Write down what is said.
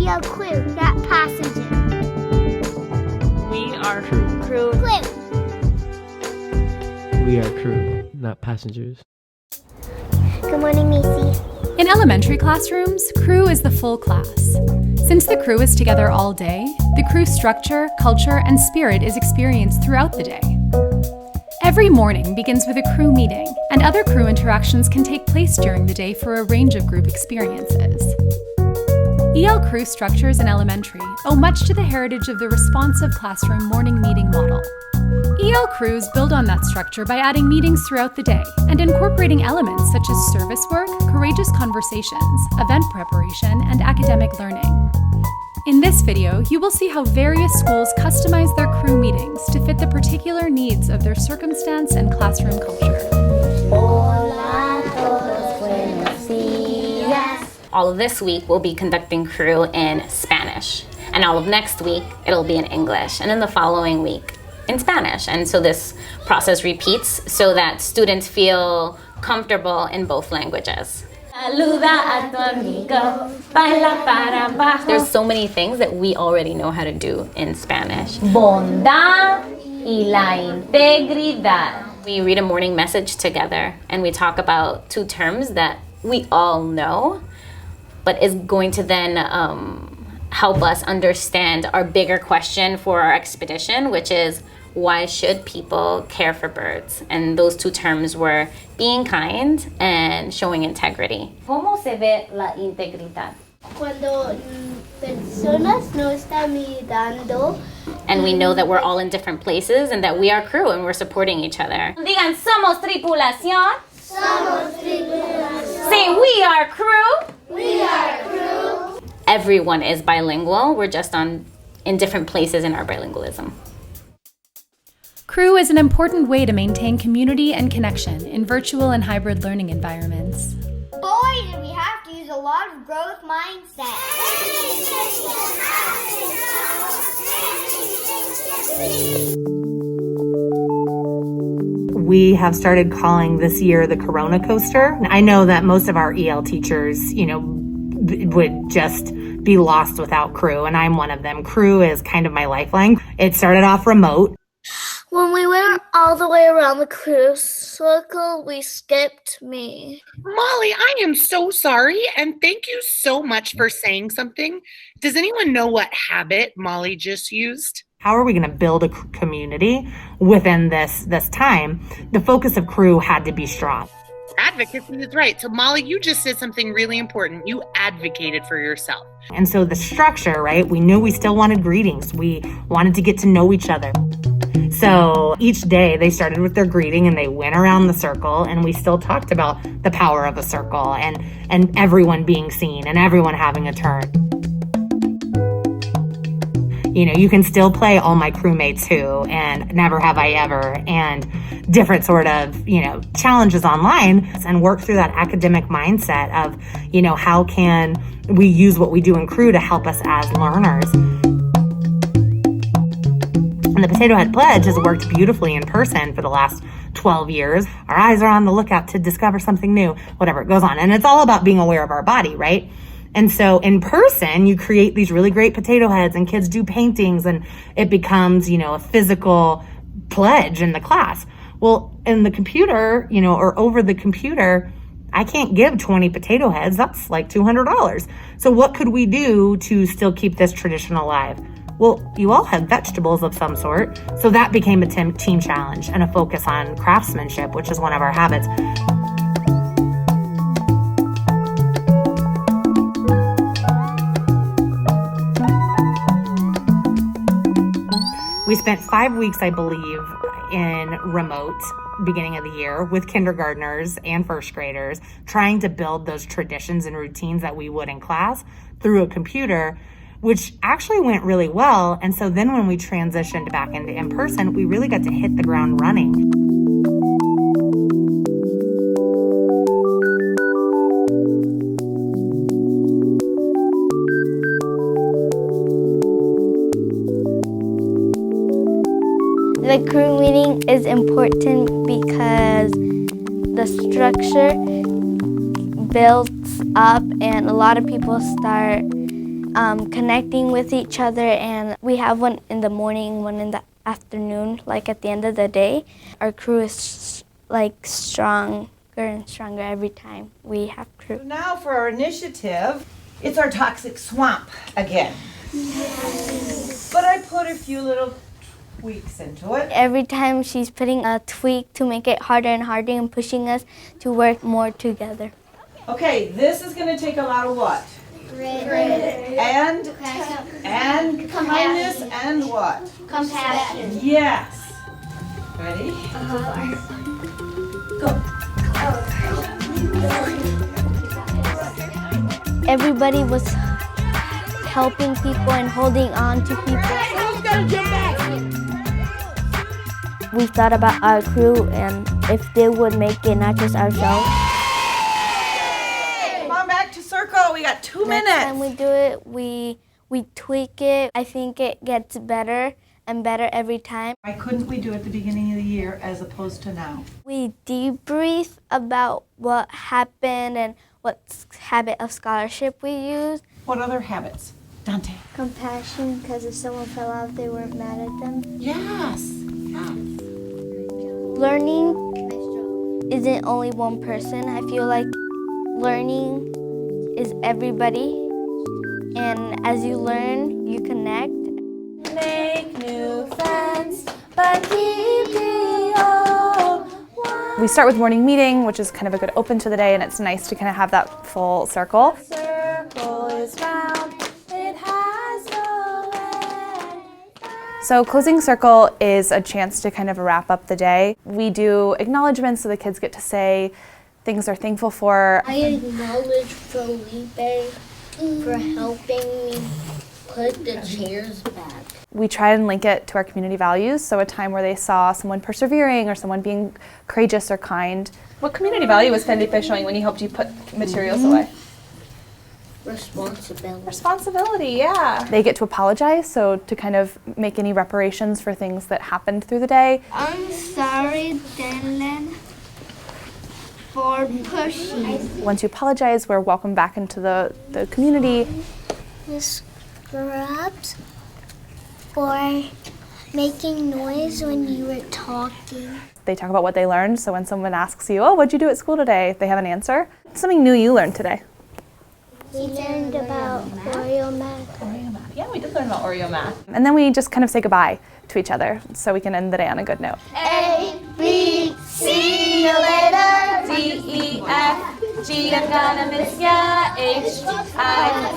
are crew, not passengers. We are Crew. crew. We are crew, not passengers. Good morning, Macy. In elementary classrooms, crew is the full class. Since the crew is together all day, the crew structure, culture, and spirit is experienced throughout the day. Every morning begins with a crew meeting, and other crew interactions can take place during the day for a range of group experiences. EL crew structures in elementary owe much to the heritage of the responsive classroom morning meeting model. EL crews build on that structure by adding meetings throughout the day and incorporating elements such as service work, courageous conversations, event preparation, and academic learning. In this video, you will see how various schools customize their crew meetings to fit the particular needs of their circumstance and classroom culture. Hola todos, buenos días. All of this week, we'll be conducting crew in Spanish. And all of next week, it'll be in English. And then the following week, in Spanish. And so this process repeats so that students feel comfortable in both languages. Saluda a tu amigo, baila para abajo. There's so many things that we already know how to do in Spanish. Bondad y la integridad. We read a morning message together and we talk about two terms that we all know, but is going to then help us understand our bigger question for our expedition, which is, why should people care for birds? And those two terms were being kind and showing integrity. ¿Cómo se ve la integridad? Cuando personas no están mirando. And we know that we're all in different places and that we are crew and we're supporting each other. Digan, somos tripulación. Somos tripulación. Say, we are crew. We are crew. Everyone is bilingual. We're just in different places in our bilingualism. Crew is an important way to maintain community and connection in virtual and hybrid learning environments. Boy, do we have to use a lot of growth mindset. We have started calling this year the Corona Coaster. I know that most of our EL teachers, would just be lost without crew, and I'm one of them. Crew is kind of my lifeline. It started off remote. When we went all the way around the cruise circle, we skipped me. Molly, I am so sorry, and thank you so much for saying something. Does anyone know what habit Molly just used? How are we going to build a community within this time? The focus of crew had to be strong. Advocacy is right. So Molly, you just said something really important. You advocated for yourself. And so the structure, right? We knew we still wanted greetings. We wanted to get to know each other. So each day they started with their greeting and they went around the circle, and we still talked about the power of a circle and everyone being seen and everyone having a turn. You can still play All My Crewmates Who and Never Have I Ever and different sort of, challenges online and work through that academic mindset of, how can we use what we do in crew to help us as learners. And the Potato Head Pledge has worked beautifully in person for the last 12 years. Our eyes are on the lookout to discover something new, whatever it goes on. And it's all about being aware of our body, right? And so in person, you create these really great potato heads and kids do paintings and it becomes, a physical pledge in the class. Well, in the computer, or over the computer, I can't give 20 potato heads. That's like $200. So what could we do to still keep this tradition alive? Well, you all have vegetables of some sort. So that became a team challenge and a focus on craftsmanship, which is one of our habits. We spent 5 weeks, I believe, in remote beginning of the year with kindergartners and first graders, trying to build those traditions and routines that we would in class through a computer, which actually went really well. And so then when we transitioned back into in-person, we really got to hit the ground running. The crew meeting is important because the structure builds up and a lot of people start connecting with each other, and we have one in the morning, one in the afternoon, like at the end of the day. Our crew is like stronger and stronger every time we have crew. Now for our initiative, it's our toxic swamp again. Yes. But I put a few little tweaks into it. Every time she's putting a tweak to make it harder and harder and pushing us to work more together. Okay, this is going to take a lot of what? And kindness and what? Compassion. Yes. Ready? Go. Everybody was helping people and holding on to people. Who's gonna jump back? We thought about our crew and if they would make it, not just ourselves. Come on back to circle. We got 2 minutes. Next time we do it, we tweak it. I think it gets better and better every time. Why couldn't we do it at the beginning of the year as opposed to now? We debrief about what happened and what habit of scholarship we used. What other habits? Dante. Compassion, because if someone fell out, they weren't mad at them. Yes. Yes. Learning isn't only one person. I feel like learning is everybody. And as you learn, you connect. Make new friends, but keep the old ones. We start with morning meeting, which is kind of a good open to the day, and it's nice to kind of have that full circle. Circle is round, it has no end. So closing circle is a chance to kind of wrap up the day. We do acknowledgements so the kids get to say things they're thankful for. I acknowledge Felipe for helping me put the chairs back. We try and link it to our community values, so a time where they saw someone persevering or someone being courageous or kind. What community value was Felipe showing when he helped you put materials away? Responsibility. Responsibility, yeah. They get to apologize, so to kind of make any reparations for things that happened through the day. I'm sorry, Dylan, for pushing. Once you apologize, we're welcome back into the community. Miss Scrubs for making noise when you were talking. They talk about what they learned, so when someone asks you, oh, what'd you do at school today? They have an answer. Something new you learned today. We learned about Oreo math. Oreo math. Yeah, we did learn about Oreo math. And then we just kind of say goodbye to each other so we can end the day on a good note. A, B, see you later. D, E, F, G, I'm gonna miss ya. H, I,